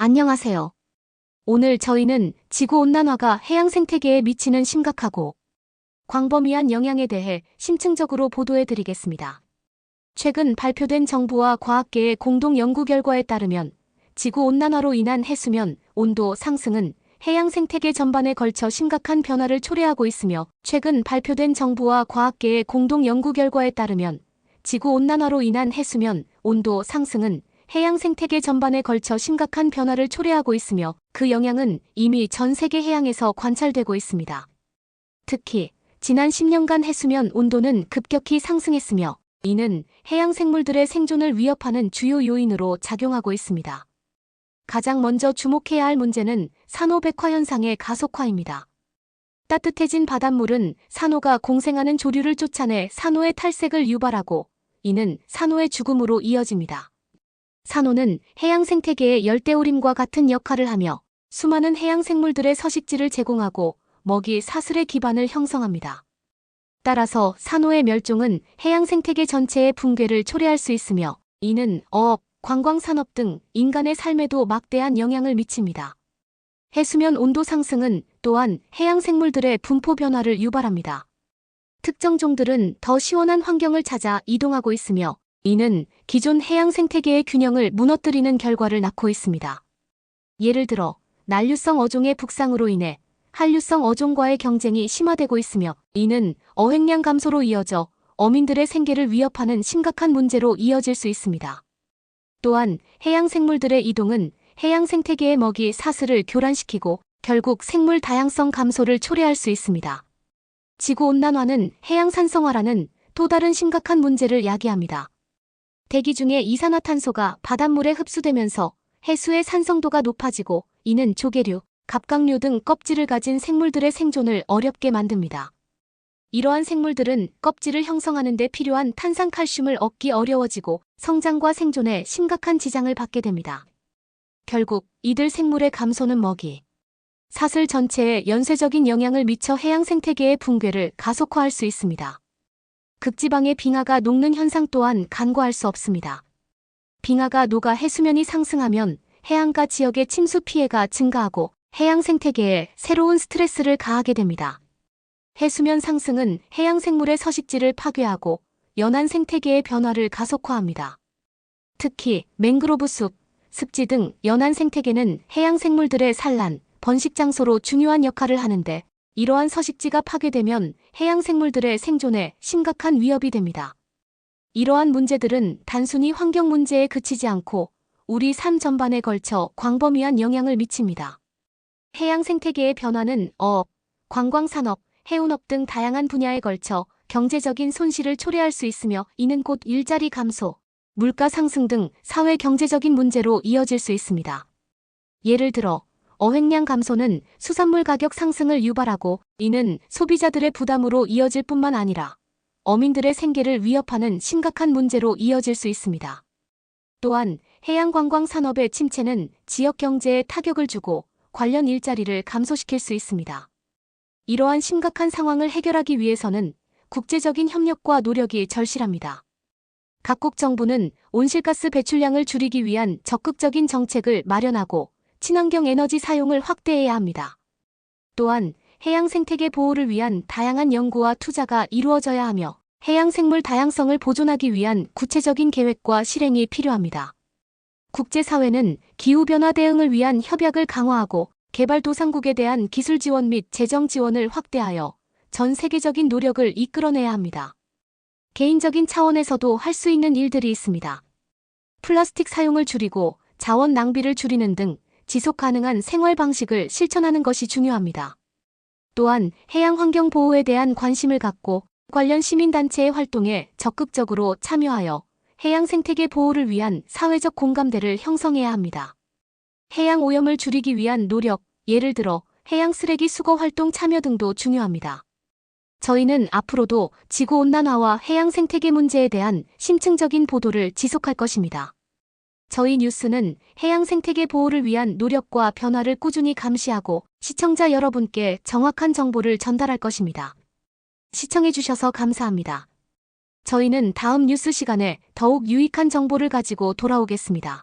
안녕하세요. 오늘 저희는 지구온난화가 해양 생태계에 미치는 심각하고 광범위한 영향에 대해 심층적으로 보도해 드리겠습니다. 최근 발표된 정부와 과학계의 공동 연구 결과에 따르면 지구온난화로 인한 해수면 온도 상승은 해양 생태계 전반에 걸쳐 심각한 변화를 초래하고 있으며, 최근 발표된 정부와 과학계의 공동 연구 결과에 따르면 지구온난화로 인한 해수면 온도 상승은 해양 생태계 전반에 걸쳐 심각한 변화를 초래하고 있으며, 그 영향은 이미 전 세계 해양에서 관찰되고 있습니다. 특히 지난 10년간 해수면 온도는 급격히 상승했으며, 이는 해양 생물들의 생존을 위협하는 주요 요인으로 작용하고 있습니다. 가장 먼저 주목해야 할 문제는 산호 백화 현상의 가속화입니다. 따뜻해진 바닷물은 산호가 공생하는 조류를 쫓아내 산호의 탈색을 유발하고, 이는 산호의 죽음으로 이어집니다. 산호는 해양 생태계의 열대우림과 같은 역할을 하며 수많은 해양 생물들의 서식지를 제공하고 먹이 사슬의 기반을 형성합니다. 따라서 산호의 멸종은 해양 생태계 전체의 붕괴를 초래할 수 있으며, 이는 어업, 관광산업 등 인간의 삶에도 막대한 영향을 미칩니다. 해수면 온도 상승은 또한 해양 생물들의 분포 변화를 유발합니다. 특정 종들은 더 시원한 환경을 찾아 이동하고 있으며, 이는 기존 해양 생태계의 균형을 무너뜨리는 결과를 낳고 있습니다. 예를 들어 난류성 어종의 북상으로 인해 한류성 어종과의 경쟁이 심화되고 있으며, 이는 어획량 감소로 이어져 어민들의 생계를 위협하는 심각한 문제로 이어질 수 있습니다. 또한 해양 생물들의 이동은 해양 생태계의 먹이 사슬을 교란시키고 결국 생물 다양성 감소를 초래할 수 있습니다. 지구온난화는 해양 산성화라는 또 다른 심각한 문제를 야기합니다. 대기 중의 이산화탄소가 바닷물에 흡수되면서 해수의 산성도가 높아지고, 이는 조개류, 갑각류 등 껍질을 가진 생물들의 생존을 어렵게 만듭니다. 이러한 생물들은 껍질을 형성하는 데 필요한 탄산칼슘을 얻기 어려워지고 성장과 생존에 심각한 지장을 받게 됩니다. 결국 이들 생물의 감소는 먹이 사슬 전체에 연쇄적인 영향을 미쳐 해양 생태계의 붕괴를 가속화할 수 있습니다. 극지방의 빙하가 녹는 현상 또한 간과할 수 없습니다. 빙하가 녹아 해수면이 상승하면 해안가 지역의 침수 피해가 증가하고 해양 생태계에 새로운 스트레스를 가하게 됩니다. 해수면 상승은 해양 생물의 서식지를 파괴하고 연안 생태계의 변화를 가속화합니다. 특히 맹그로브 숲, 습지 등 연안 생태계는 해양 생물들의 산란, 번식 장소로 중요한 역할을 하는데, 이러한 서식지가 파괴되면 해양 생물들의 생존에 심각한 위협이 됩니다. 이러한 문제들은 단순히 환경 문제에 그치지 않고 우리 삶 전반에 걸쳐 광범위한 영향을 미칩니다. 해양 생태계의 변화는 어업, 관광산업, 해운업 등 다양한 분야에 걸쳐 경제적인 손실을 초래할 수 있으며, 이는 곧 일자리 감소, 물가 상승 등 사회 경제적인 문제로 이어질 수 있습니다. 예를 들어 어획량 감소는 수산물 가격 상승을 유발하고, 이는 소비자들의 부담으로 이어질 뿐만 아니라 어민들의 생계를 위협하는 심각한 문제로 이어질 수 있습니다. 또한 해양 관광 산업의 침체는 지역 경제에 타격을 주고 관련 일자리를 감소시킬 수 있습니다. 이러한 심각한 상황을 해결하기 위해서는 국제적인 협력과 노력이 절실합니다. 각국 정부는 온실가스 배출량을 줄이기 위한 적극적인 정책을 마련하고 친환경 에너지 사용을 확대해야 합니다. 또한 해양 생태계 보호를 위한 다양한 연구와 투자가 이루어져야 하며, 해양 생물 다양성을 보존하기 위한 구체적인 계획과 실행이 필요합니다. 국제사회는 기후변화 대응을 위한 협약을 강화하고 개발도상국에 대한 기술 지원 및 재정 지원을 확대하여 전 세계적인 노력을 이끌어내야 합니다. 개인적인 차원에서도 할 수 있는 일들이 있습니다. 플라스틱 사용을 줄이고 자원 낭비를 줄이는 등 지속 가능한 생활 방식을 실천하는 것이 중요합니다. 또한 해양 환경 보호에 대한 관심을 갖고 관련 시민단체의 활동에 적극적으로 참여하여 해양 생태계 보호를 위한 사회적 공감대를 형성해야 합니다. 해양 오염을 줄이기 위한 노력, 예를 들어 해양 쓰레기 수거 활동 참여 등도 중요합니다. 저희는 앞으로도 지구온난화와 해양 생태계 문제에 대한 심층적인 보도를 지속할 것입니다. 저희 뉴스는 해양 생태계 보호를 위한 노력과 변화를 꾸준히 감시하고 시청자 여러분께 정확한 정보를 전달할 것입니다. 시청해주셔서 감사합니다. 저희는 다음 뉴스 시간에 더욱 유익한 정보를 가지고 돌아오겠습니다.